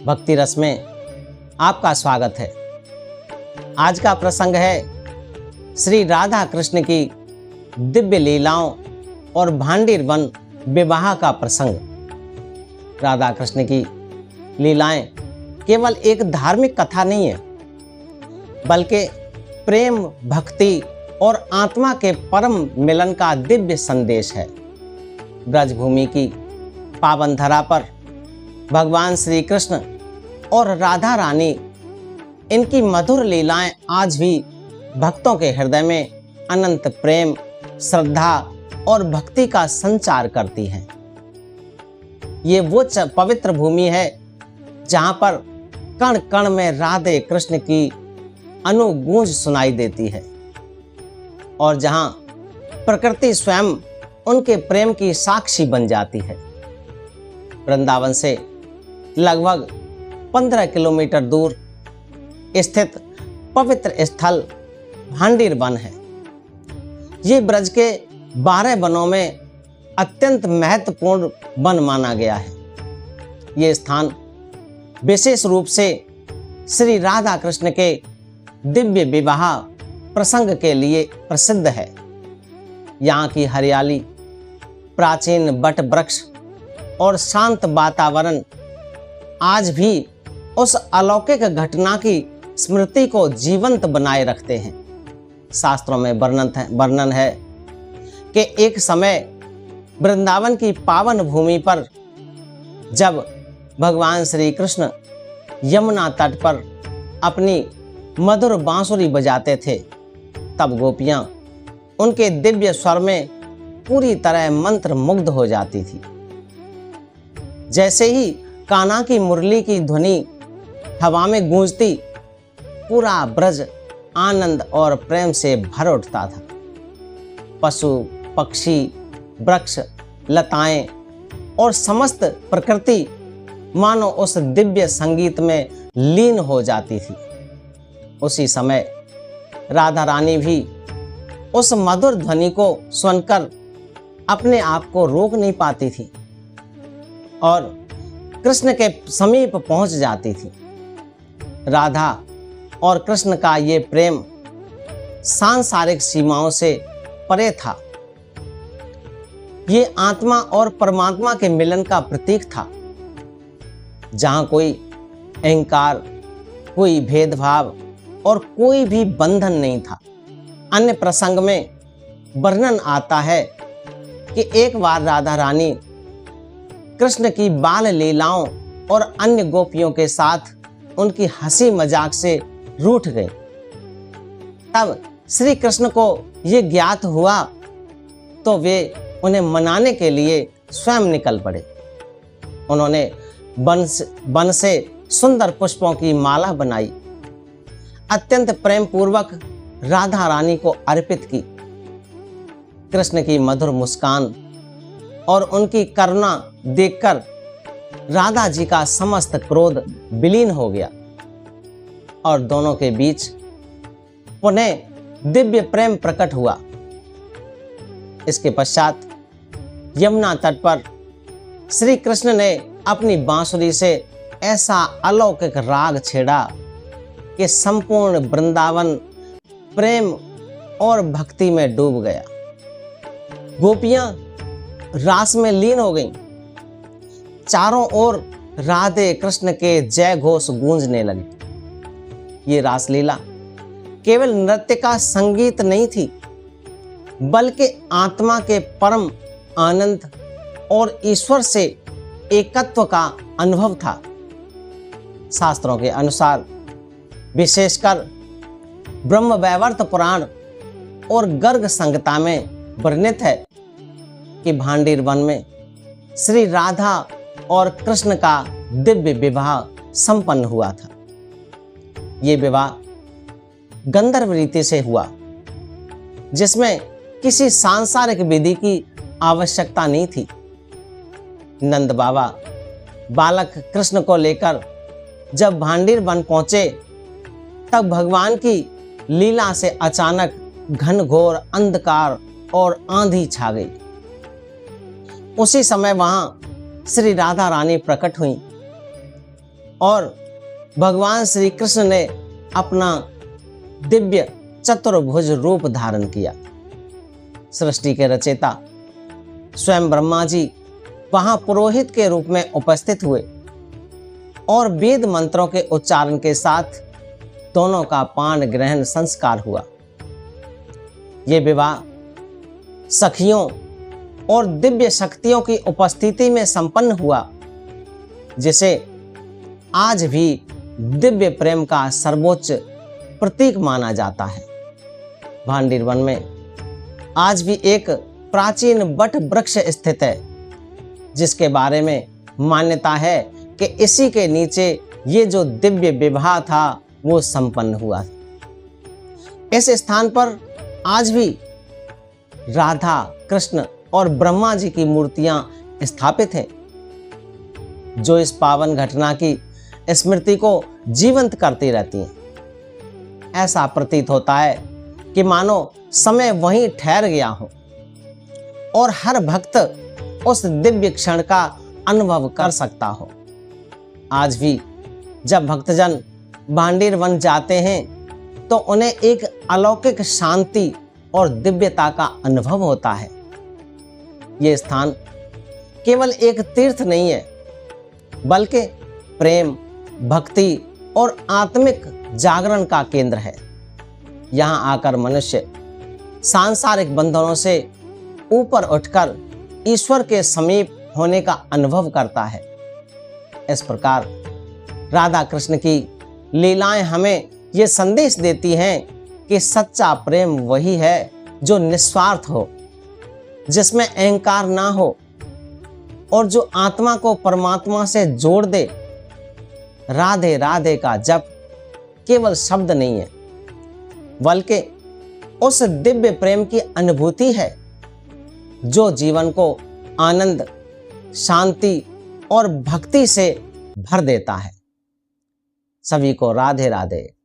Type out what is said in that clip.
भक्ति रस में आपका स्वागत है। आज का प्रसंग है श्री राधा कृष्ण की दिव्य लीलाओं और भांडीर वन विवाह का प्रसंग। राधा कृष्ण की लीलाएं केवल एक धार्मिक कथा नहीं है, बल्कि प्रेम, भक्ति और आत्मा के परम मिलन का दिव्य संदेश है। ब्रजभूमि की पावन धरा पर भगवान श्री कृष्ण और राधा रानी, इनकी मधुर लीलाएं आज भी भक्तों के हृदय में अनंत प्रेम, श्रद्धा और भक्ति का संचार करती हैं। ये वो पवित्र भूमि है जहां पर कण कण में राधे कृष्ण की अनुगूंज सुनाई देती है और जहां प्रकृति स्वयं उनके प्रेम की साक्षी बन जाती है। वृंदावन से लगभग 15 किलोमीटर दूर स्थित पवित्र स्थल भांडीर वन है। ये ब्रज के 12 वनों में अत्यंत महत्वपूर्ण वन माना गया है। ये स्थान विशेष रूप से श्री राधा कृष्ण के दिव्य विवाह प्रसंग के लिए प्रसिद्ध है। यहाँ की हरियाली, प्राचीन वट वृक्ष और शांत वातावरण आज भी उस अलौकिक घटना की स्मृति को जीवंत बनाए रखते हैं। शास्त्रों में वर्णन है कि एक समय वृंदावन की पावन भूमि पर जब भगवान श्री कृष्ण यमुना तट पर अपनी मधुर बांसुरी बजाते थे, तब गोपियां उनके दिव्य स्वर में पूरी तरह मंत्र मुग्ध हो जाती थी। जैसे ही कान्हा की मुरली की ध्वनि हवा में गूंजती, पूरा ब्रज आनंद और प्रेम से भर उठता था। पशु, पक्षी, वृक्ष, लताएं और समस्त प्रकृति मानो उस दिव्य संगीत में लीन हो जाती थी। उसी समय राधा रानी भी उस मधुर ध्वनि को सुनकर अपने आप को रोक नहीं पाती थी और कृष्ण के समीप पहुंच जाती थी। राधा और कृष्ण का ये प्रेम सांसारिक सीमाओं से परे था। ये आत्मा और परमात्मा के मिलन का प्रतीक था, जहां कोई अहंकार, कोई भेदभाव और कोई भी बंधन नहीं था। अन्य प्रसंग में वर्णन आता है कि एक बार राधा रानी कृष्ण की बाल लीलाओं और अन्य गोपियों के साथ उनकी हंसी मजाक से रूठ गई। तब श्री कृष्ण को ये ज्ञात हुआ तो वे उन्हें मनाने के लिए स्वयं निकल पड़े। उन्होंने वन से सुंदर पुष्पों की माला बनाई, अत्यंत प्रेम पूर्वक राधा रानी को अर्पित की। कृष्ण की मधुर मुस्कान और उनकी करुणा देखकर राधा जी का समस्त क्रोध विलीन हो गया और दोनों के बीच पुनः दिव्य प्रेम प्रकट हुआ। इसके पश्चात यमुना तट पर श्री कृष्ण ने अपनी बांसुरी से ऐसा अलौकिक राग छेड़ा कि संपूर्ण वृंदावन प्रेम और भक्ति में डूब गया। गोपियां रास में लीन हो गईं। चारों ओर राधे कृष्ण के जय घोष गूंजने लगे। ये रासलीला केवल नृत्य का संगीत नहीं थी, बल्कि आत्मा के परम आनंद और ईश्वर से एकत्व का अनुभव था। शास्त्रों के अनुसार, विशेषकर ब्रह्मवैवर्त पुराण और गर्ग संहिता में वर्णित है कि भांडीर वन में श्री राधा और कृष्ण का दिव्य विवाह संपन्न हुआ था। ये विवाह गंधर्व रीति से हुआ, जिसमें किसी सांसारिक विधि की आवश्यकता नहीं थी। नंद बाबा बालक कृष्ण को लेकर जब भांडीर वन पहुंचे, तब भगवान की लीला से अचानक घनघोर अंधकार और आंधी छा गई। उसी समय वहां श्री राधा रानी प्रकट हुई। और भगवान श्री कृष्ण ने अपना दिव्य चतुर्भुज रूप धारण किया। सृष्टि के रचयिता स्वयं ब्रह्मा जी वहां पुरोहित के रूप में उपस्थित हुए और वेद मंत्रों के उच्चारण के साथ दोनों का पान ग्रहण संस्कार हुआ। ये विवाह सखियों और दिव्य शक्तियों की उपस्थिति में संपन्न हुआ, जिसे आज भी दिव्य प्रेम का सर्वोच्च प्रतीक माना जाता है। भांडीर वन में आज भी एक प्राचीन वट वृक्ष स्थित है, जिसके बारे में मान्यता है कि इसी के नीचे ये जो दिव्य विवाह था वो संपन्न हुआ। इस स्थान पर आज भी राधा, कृष्ण और ब्रह्मा जी की मूर्तियां स्थापित हैं, जो इस पावन घटना की स्मृति को जीवंत करती रहती हैं। ऐसा प्रतीत होता है कि मानो समय वहीं ठहर गया हो और हर भक्त उस दिव्य क्षण का अनुभव कर सकता हो। आज भी जब भक्तजन भांडीर वन जाते हैं तो उन्हें एक अलौकिक शांति और दिव्यता का अनुभव होता है। ये स्थान केवल एक तीर्थ नहीं है, बल्कि प्रेम, भक्ति और आत्मिक जागरण का केंद्र है। यहाँ आकर मनुष्य सांसारिक बंधनों से ऊपर उठकर ईश्वर के समीप होने का अनुभव करता है। इस प्रकार राधा कृष्ण की लीलाएं हमें ये संदेश देती हैं कि सच्चा प्रेम वही है जो निस्वार्थ हो, जिसमें अहंकार ना हो और जो आत्मा को परमात्मा से जोड़ दे। राधे राधे का जप केवल शब्द नहीं है, बल्कि उस दिव्य प्रेम की अनुभूति है जो जीवन को आनंद, शांति और भक्ति से भर देता है। सभी को राधे राधे।